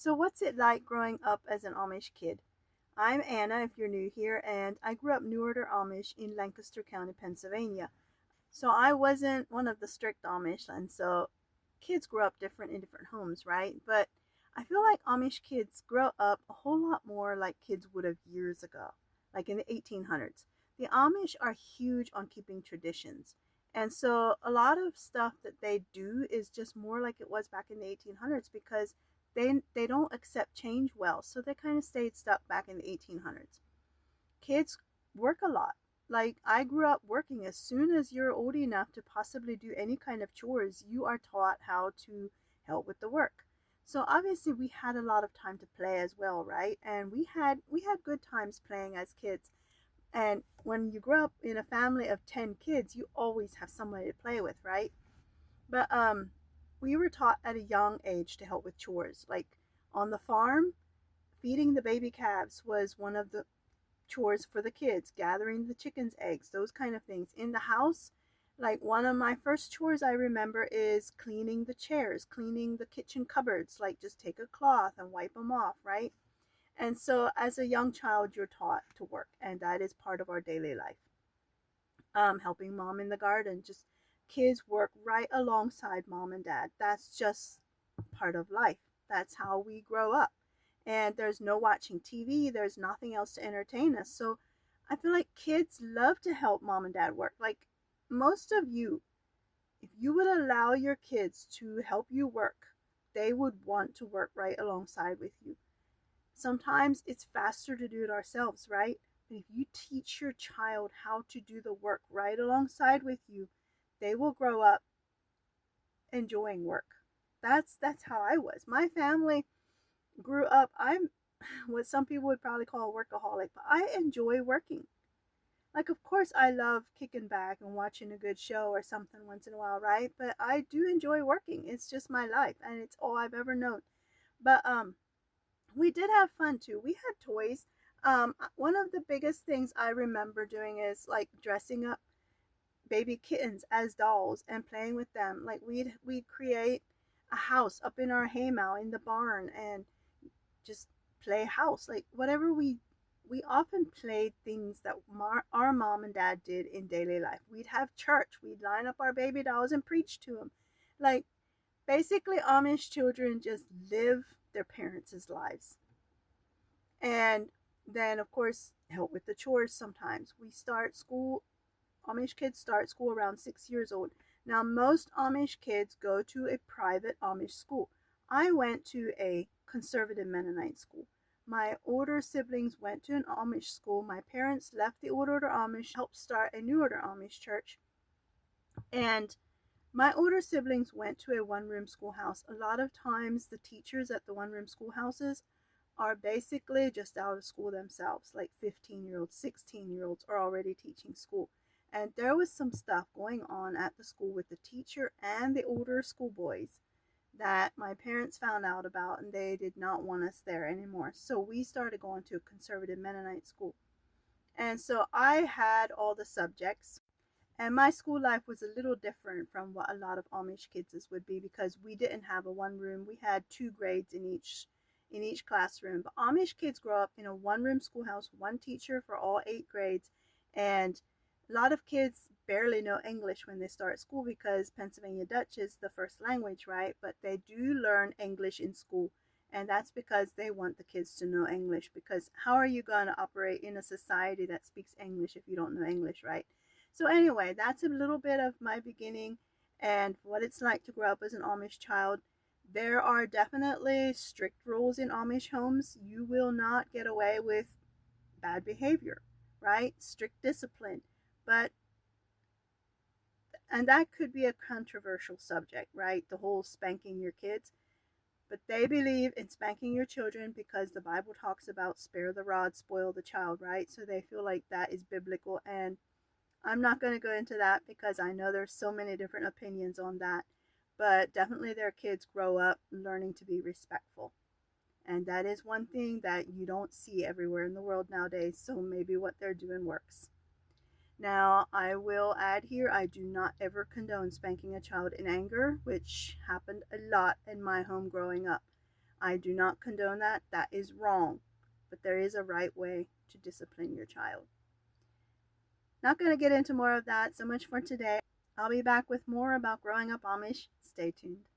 So, what's it like growing up as an Amish kid? I'm Anna, if you're new here, and I grew up New Order Amish in Lancaster County, Pennsylvania. So, I wasn't one of the strict Amish, and so kids grow up different in different homes, right? But I feel like Amish kids grow up a whole lot more like kids would have years ago, like in the 1800s. The Amish are huge on keeping traditions. And so a lot of stuff that they do is just more like it was back in the 1800s because they don't accept change well. So they kind of stayed stuck back in the 1800s. Kids work a lot. Like I grew up working. As soon as you're old enough to possibly do any kind of chores, you are taught how to help with the work. So obviously we had a lot of time to play as well, right? And we had good times playing as kids. And when you grow up in a family of 10 kids, you always have somebody to play with, right? But we were taught at a young age to help with chores. Like on the farm, feeding the baby calves was one of the chores for the kids, gathering the chickens' eggs, those kind of things. In the house, like one of my first chores I remember is cleaning the chairs, cleaning the kitchen cupboards, like just take a cloth and wipe them off, right? And so as a young child, you're taught to work, and that is part of our daily life. Helping mom in the garden, just kids work right alongside mom and dad. That's just part of life. That's how we grow up. And there's no watching TV, there's nothing else to entertain us. So I feel like kids love to help mom and dad work. Like most of you, if you would allow your kids to help you work, they would want to work right alongside with you. Sometimes it's faster to do it ourselves, right? But if you teach your child how to do the work right alongside with you, they will grow up enjoying work. That's how I was. My family grew up, I'm what some people would probably call a workaholic, but I enjoy working. Like, of course, I love kicking back and watching a good show or something once in a while, right? But I do enjoy working. It's just my life, and it's all I've ever known. But we did have fun too. We had toys. One of the biggest things I remember doing is like dressing up baby kittens as dolls and playing with them. Like we'd create a house up in our haymow in the barn and just play house. Like whatever we often played things that our mom and dad did in daily life. We'd have church. We'd line up our baby dolls and preach to them. Like basically Amish children just live their parents' lives. And then of course help with the chores sometimes. We start school Amish kids start school around 6 years old. Now most Amish kids go to a private Amish school. I went to a conservative Mennonite school. My older siblings went to an Amish school. My parents left the Order Amish, helped start a New Order Amish church. And my older siblings went to a one-room schoolhouse. A lot of times the teachers at the one-room schoolhouses are basically just out of school themselves. Like 15-year-olds, 16-year-olds are already teaching school. And there was some stuff going on at the school with the teacher and the older schoolboys that my parents found out about, and they did not want us there anymore. So we started going to a conservative Mennonite school. And so I had all the subjects. And my school life was a little different from what a lot of Amish kids would be because we didn't have a one room. We had two grades in each classroom. But Amish kids grow up in a one room schoolhouse, one teacher for all 8 grades, and a lot of kids barely know English when they start school because Pennsylvania Dutch is the first language, right? But they do learn English in school. And that's because they want the kids to know English. Because how are you going to operate in a society that speaks English if you don't know English, right? So anyway, that's a little bit of my beginning and what it's like to grow up as an Amish child. There are definitely strict rules in Amish homes. You will not get away with bad behavior, right? Strict discipline. But, and that could be a controversial subject, right? The whole spanking your kids. But they believe in spanking your children because the Bible talks about spare the rod, spoil the child, right? So they feel like that is biblical. And I'm not going to go into that because I know there's so many different opinions on that. But definitely their kids grow up learning to be respectful. And that is one thing that you don't see everywhere in the world nowadays. So maybe what they're doing works. Now, I will add here, I do not ever condone spanking a child in anger, which happened a lot in my home growing up. I do not condone that. That is wrong. But there is a right way to discipline your child. Not going to get into more of that. So much for today. I'll be back with more about growing up Amish. Stay tuned.